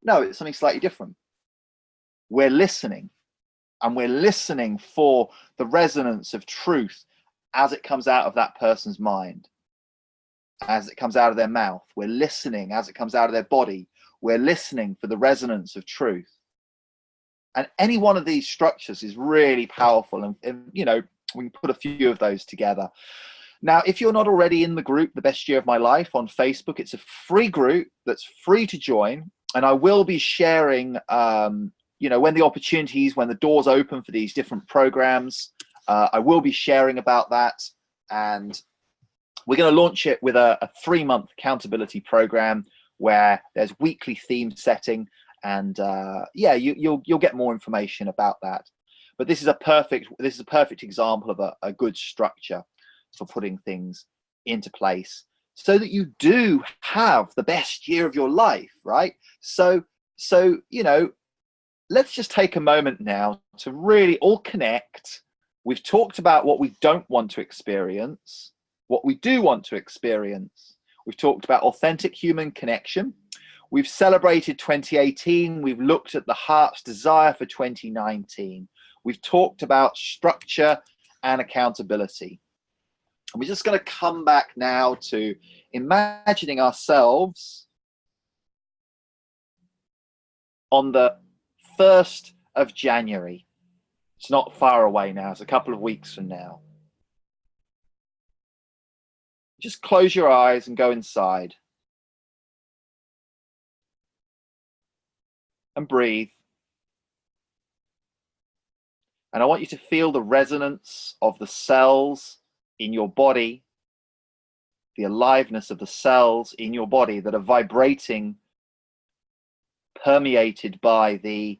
No, it's something slightly different. We're listening, and we're listening for the resonance of truth as it comes out of that person's mind, as it comes out of their mouth. We're listening as it comes out of their body. We're listening for the resonance of truth. And any one of these structures is really powerful. And you know, we can put a few of those together. Now, if you're not already in the group, The Best Year of My Life on Facebook, it's a free group that's free to join. And I will be sharing, you know, when the opportunities, when the doors open for these different programs, I will be sharing about that. And we're going to launch it with a 3-month accountability program where there's weekly theme setting, and yeah, you'll get more information about that. But this is a perfect example of a good structure for putting things into place so that you do have the best year of your life, right? So you know, let's just take a moment now to really all connect. We've talked about what we don't want to experience, what we do want to experience. We've talked about authentic human connection. We've celebrated 2018. We've looked at the heart's desire for 2019. We've talked about structure and accountability. And we're just going to come back now to imagining ourselves on the 1st of January. It's not far away now. It's a couple of weeks from now. Just close your eyes and go inside. And breathe. And I want you to feel the resonance of the cells in your body, the aliveness of the cells in your body that are vibrating, permeated by the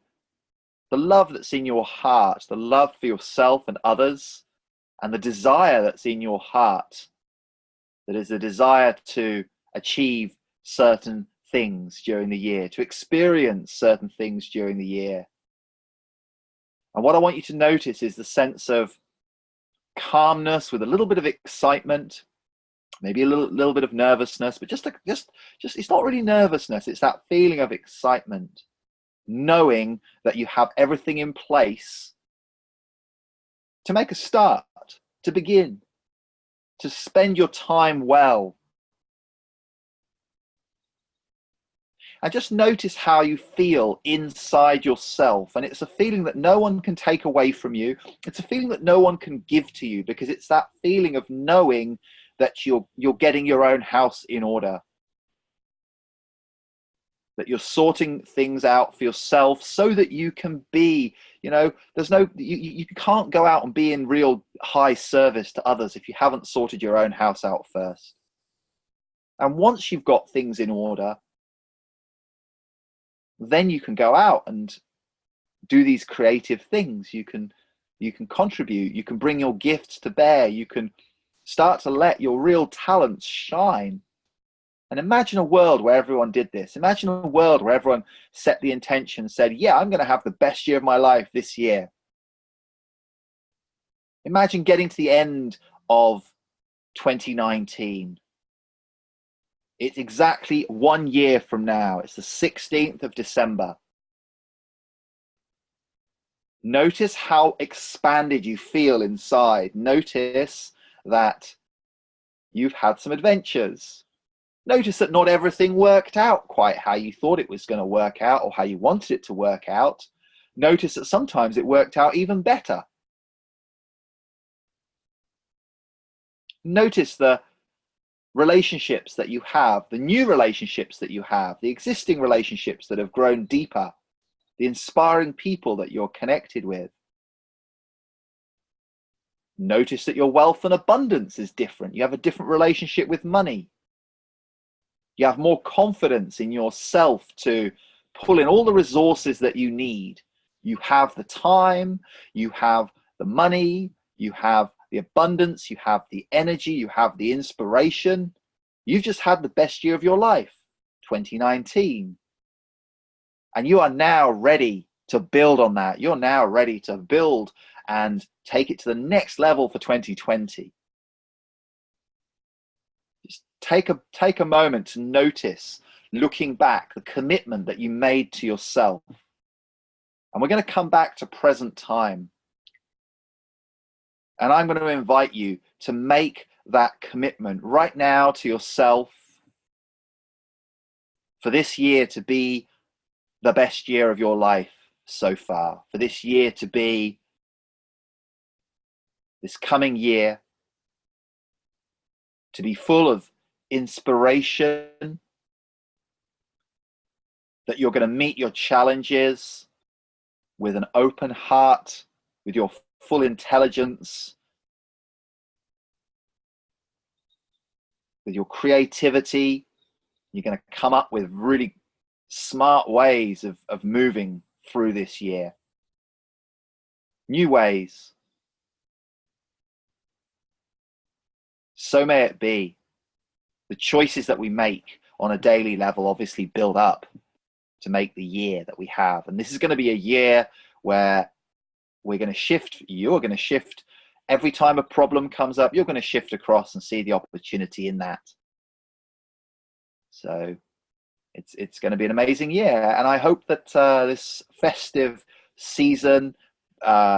love that's in your heart, the love for yourself and others, and the desire that's in your heart, that is the desire to achieve certain things during the year, to experience certain things during the year. And what I want you to notice is the sense of calmness with a little bit of excitement, maybe a little bit of nervousness, but just it's not really nervousness. It's that feeling of excitement, knowing that you have everything in place to make a start, to begin, to spend your time well. And just notice how you feel inside yourself. And it's a feeling that no one can take away from you. It's a feeling that no one can give to you, because it's that feeling of knowing that you're getting your own house in order, that you're sorting things out for yourself so that you can be, you know, you can't go out and be in real high service to others if you haven't sorted your own house out first. And once you've got things in order, then you can go out and do these creative things. You can contribute, you can bring your gifts to bear, you can start to let your real talents shine. And imagine a world where everyone did this. Imagine a world where everyone set the intention, said, yeah, I'm going to have the best year of my life this year. Imagine getting to the end of 2019. It's exactly 1 year from now. It's the 16th of December. Notice how expanded you feel inside. Notice that You've had some adventures. Notice that not everything worked out quite how you thought it was going to work out or how you wanted it to work out. Notice that sometimes it worked out even better. Notice the relationships that you have, the new relationships that you have, the existing relationships that have grown deeper, the inspiring people that you're connected with. Notice that your wealth and abundance is different. You have a different relationship with money. You have more confidence in yourself to pull in all the resources that you need. You have the time, you have the money, you have the abundance, you have the energy, you have the inspiration. You've just had the best year of your life, 2019. And you are now ready to build on that. You're now ready to build and take it to the next level for 2020. Just take a moment to notice, looking back, the commitment that you made to yourself. And we're going to come back to present time. And I'm going to invite you to make that commitment right now to yourself for this year to be the best year of your life so far, for this year to be, this coming year, to be full of inspiration, that you're going to meet your challenges with an open heart, with your full intelligence, with your creativity. You're going to come up with really smart ways of moving through this year. New ways. So may it be. The choices that we make on a daily level obviously build up to make the year that we have. And this is going to be a year where we're going to shift. You're going to shift every time a problem comes up. You're going to shift across and see the opportunity in that. So it's going to be an amazing year. And I hope that this festive season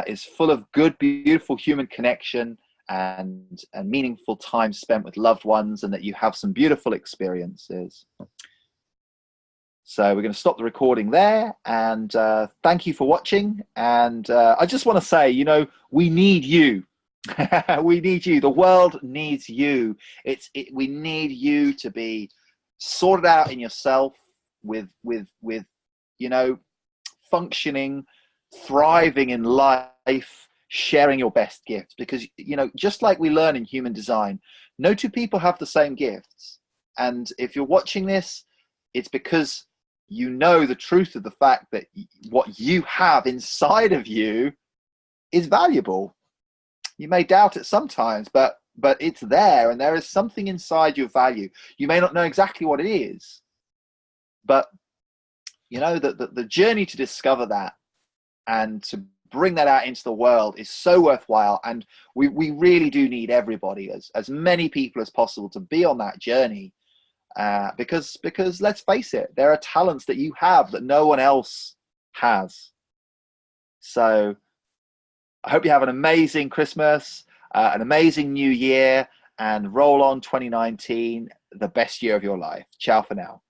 is full of good, beautiful human connection and meaningful time spent with loved ones, and that you have some beautiful experiences. So we're going to stop the recording there, and thank you for watching. And I just want to say, you know, we need you. We need you. The world needs you. We need you to be sorted out in yourself with you know, functioning, thriving in life, sharing your best gifts. Because, you know, just like we learn in human design, no two people have the same gifts. And if you're watching this, it's because you know the truth of the fact that what you have inside of you is valuable. You may doubt it sometimes, but it's there, and there is something inside your value. You may not know exactly what it is, but you know that the journey to discover that and to bring that out into the world is so worthwhile. And we really do need everybody, as many people as possible, to be on that journey. Because let's face it, there are talents that you have that no one else has. So I hope you have an amazing Christmas, an amazing new year, and roll on 2019, the best year of your life. Ciao for now.